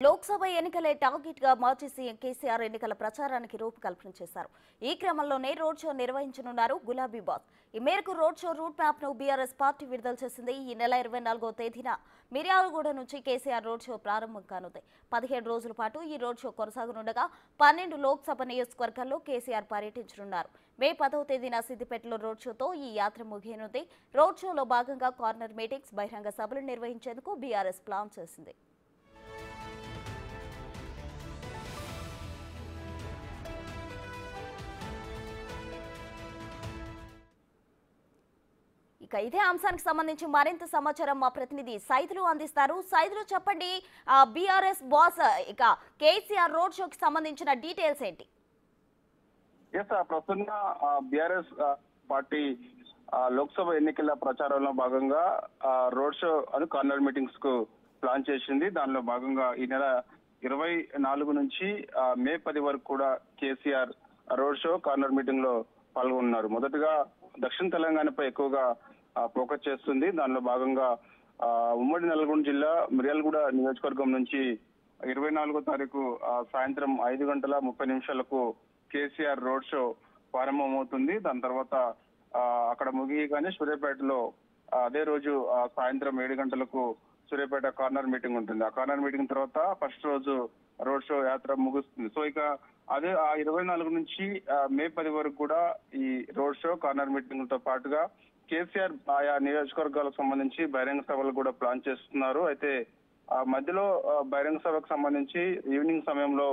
Lok Sabha ఎన్నికలే target గా మార్చి CM KCR ఎన్నికల ప్రచారానికి రూపకల్పన చేశారు. ఈ క్రమంలోనే రోడ్ షో నిర్వహించనున్నారు గులాబీ బాస్. ఈ మేరకు రోడ్ షో రూట్ మ్యాప్ ను బీఆర్ఎస్ పార్టీ విడుదల చేసింది. ఈ నెల 24వ తేదీన మిర్యాలగూడ నుంచి కేసీఆర్ రోడ్ షో ప్రారంభం కానుంది. 17 రోజుల పాటు ఈ రోడ్ షో కొనసాగనుండగా 12 లోక్సభ నియోజకవర్గాల్లో కేసీఆర్ పర్యటించనున్నారు. మే 10వ తేదీన సిద్దిపేటలో రోడ్ షోతో ఈ యాత్ర ముగియనుంది. రోడ్ షోలో భాగంగా కార్నర్ మీటింగ్స్, బహిరంగ సభలు నిర్వహించేందుకు బీఆర్ఎస్ ప్లాన్ చేసింది. ఇక ఇదే అంశానికి సంబంధించి మరింత సమాచారం మా ప్రతినిధి సైదులు అందిస్తారు. సైదులు చెప్పండి, బీఆర్ఎస్ బాస్ ఇక కేసీఆర్ రోడ్ షోకి సంబంధించిన డీటెయిల్స్ ఏంటి? ప్రస్తుతంగా బీఆర్ఎస్ పార్టీ లోక్సభ ఎన్నికల ప్రచారంలో భాగంగా రోడ్ షో అది కార్నర్ మీటింగ్స్ కు ప్లాన్ చేసింది. దానిలో భాగంగా ఈ నెల 24 నుంచి మే 10 వరకు కూడా KCR road show corner meeting లో పాల్గొన్నారు. మొదటగా దక్షిణ తెలంగాణపై ఎక్కువగా ఫోకస్ చేస్తుంది. దానిలో భాగంగా ఉమ్మడి నల్గొండ జిల్లా మిర్యాలగూడ నియోజకవర్గం నుంచి 24వ తారీఖు సాయంత్రం 5:30 కేసీఆర్ రోడ్ షో ప్రారంభమవుతుంది. దాని తర్వాత అక్కడ ముగియగానే సూర్యాపేటలో అదే రోజు సాయంత్రం 7 గంటలకు సూర్యాపేట కార్నర్ మీటింగ్ ఉంటుంది. ఆ కార్నర్ మీటింగ్ తర్వాత ఫస్ట్ రోజు రోడ్ షో యాత్ర ముగుస్తుంది. సో ఇక అదే 24 నుంచి మే 10 వరకు కూడా ఈ రోడ్ షో కార్నర్ మీటింగ్ తో పాటుగా కేసీఆర్ ఆయా నియోజకవర్గాలకు సంబంధించి బహిరంగ సభలు కూడా ప్లాన్ చేస్తున్నారు. అయితే మధ్యలో బహిరంగ సభకు సంబంధించి ఈవినింగ్ సమయంలో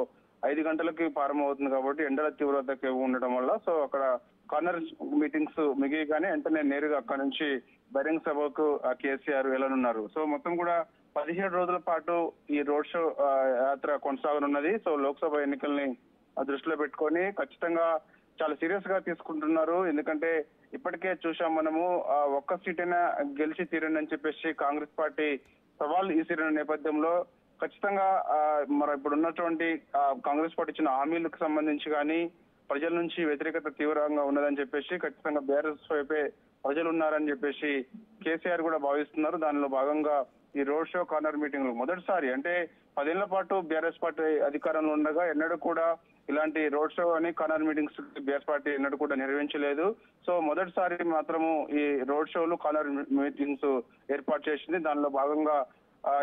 5 గంటలకి ప్రారంభమవుతుంది కాబట్టి ఎండల తీవ్రత ఎక్కువ ఉండటం వల్ల సో అక్కడ కార్నర్ మీటింగ్స్ మిగిలిగానే వెంటనే నేరుగా అక్కడ నుంచి బహిరంగ సభకు కేసీఆర్ వెళ్ళనున్నారు. సో మొత్తం కూడా 17 రోజుల పాటు ఈ రోడ్ షో యాత్ర కొనసాగనున్నది. సో లోక్సభ ఎన్నికల్ని దృష్టిలో పెట్టుకొని ఖచ్చితంగా చాలా సీరియస్ గా తీసుకుంటున్నారు. ఎందుకంటే ఇప్పటికే చూసాం మనము ఒక్క సీటైనా గెలిచి తీరండి అని చెప్పేసి కాంగ్రెస్ పార్టీ సవాల్ విసిరిన నేపథ్యంలో ఖచ్చితంగా మరి ఇప్పుడు ఉన్నటువంటి కాంగ్రెస్ పార్టీ ఇచ్చిన హామీలకు సంబంధించి కానీ ప్రజల నుంచి వ్యతిరేకత తీవ్రంగా ఉన్నదని చెప్పేసి ఖచ్చితంగా బీఆర్ఎస్ వైపే ప్రజలు ఉన్నారని చెప్పేసి కేసీఆర్ కూడా భావిస్తున్నారు. దానిలో భాగంగా ఈ రోడ్ షో కార్నర్ మీటింగ్ మొదటిసారి అంటే 10 ఏళ్ల పాటు బీఆర్ఎస్ పార్టీ అధికారంలో ఉండగా ఎన్నడూ కూడా ఇలాంటి రోడ్ షో అని కార్నర్ మీటింగ్స్ బీఆర్ఎస్ పార్టీ ఎన్నడూ కూడా నిర్వహించలేదు. సో మొదటిసారి మాత్రము ఈ రోడ్ షోలు కార్నర్ మీటింగ్స్ ఏర్పాటు చేసింది. దానిలో భాగంగా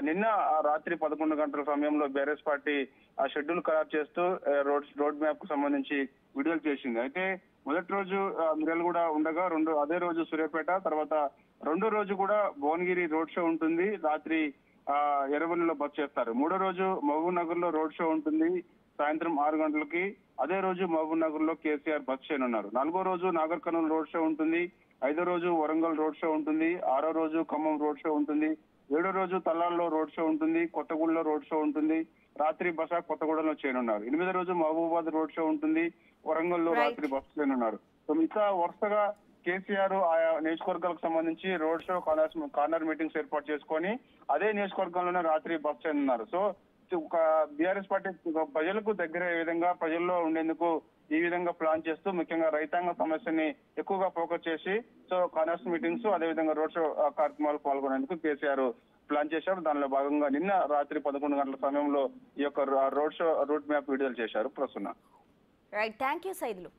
నిన్న రాత్రి 11 గంటల సమయంలో బీఆర్ఎస్ పార్టీ ఆ షెడ్యూల్ ఖరారు చేస్తూ రోడ్ మ్యాప్ కు సంబంధించి విడుదల చేసింది. అయితే మొదటి రోజు మిర్యాలగూడ ఉండగా అదే రోజు సూర్యాపేట, తర్వాత రెండో రోజు కూడా భువనగిరి రోడ్ షో ఉంటుంది. రాత్రి ఎర్రవల్లిలో బస్ చేస్తారు. మూడో రోజు మహబూబ్ నగర్ లో రోడ్ షో ఉంటుంది సాయంత్రం 6 గంటలకి. అదే రోజు మహబూబ్ నగర్ లో కేసీఆర్ బస్ చేయనున్నారు. 4వ రోజు నాగర్ కర్నూలు రోడ్ షో ఉంటుంది. 5వ రోజు వరంగల్ రోడ్ షో ఉంటుంది. 6వ రోజు ఖమ్మం రోడ్ షో ఉంటుంది. 7వ రోజు తల్లాల్లో రోడ్ షో ఉంటుంది. కొత్తగూడలో రోడ్ షో ఉంటుంది. రాత్రి బస కొత్తగూడలో చేయనున్నారు. 8వ రోజు మహబూబాబాద్ రోడ్ షో ఉంటుంది. వరంగల్లో రాత్రి బస్ చేయనున్నారు. సో ఇంకా వరుసగా కేసీఆర్ ఆయా నియోజకవర్గాలకు సంబంధించి రోడ్ షో కార్నర్ మీటింగ్స్ ఏర్పాటు చేసుకొని అదే నియోజకవర్గంలోనే రాత్రి బస్ చేయనున్నారు. సో ఒక బీఆర్ఎస్ పార్టీ ప్రజలకు దగ్గర ఏ విధంగా ప్రజల్లో ఉండేందుకు ఈ విధంగా ప్లాన్ చేస్తూ ముఖ్యంగా రైతాంగ సమస్యని ఎక్కువగా ఫోకస్ చేసి సో కార్నర్స్ మీటింగ్స్ అదేవిధంగా రోడ్ షో కార్యక్రమాలు పాల్గొనేందుకు కేసీఆర్ ప్లాన్ చేశారు. దానిలో భాగంగా నిన్న రాత్రి 11 గంటల సమయంలో ఈ యొక్క రోడ్ షో రూట్ మ్యాప్ విడుదల చేశారు. ప్రస్తుతం రైట్, థ్యాంక్ యూ సైదులు.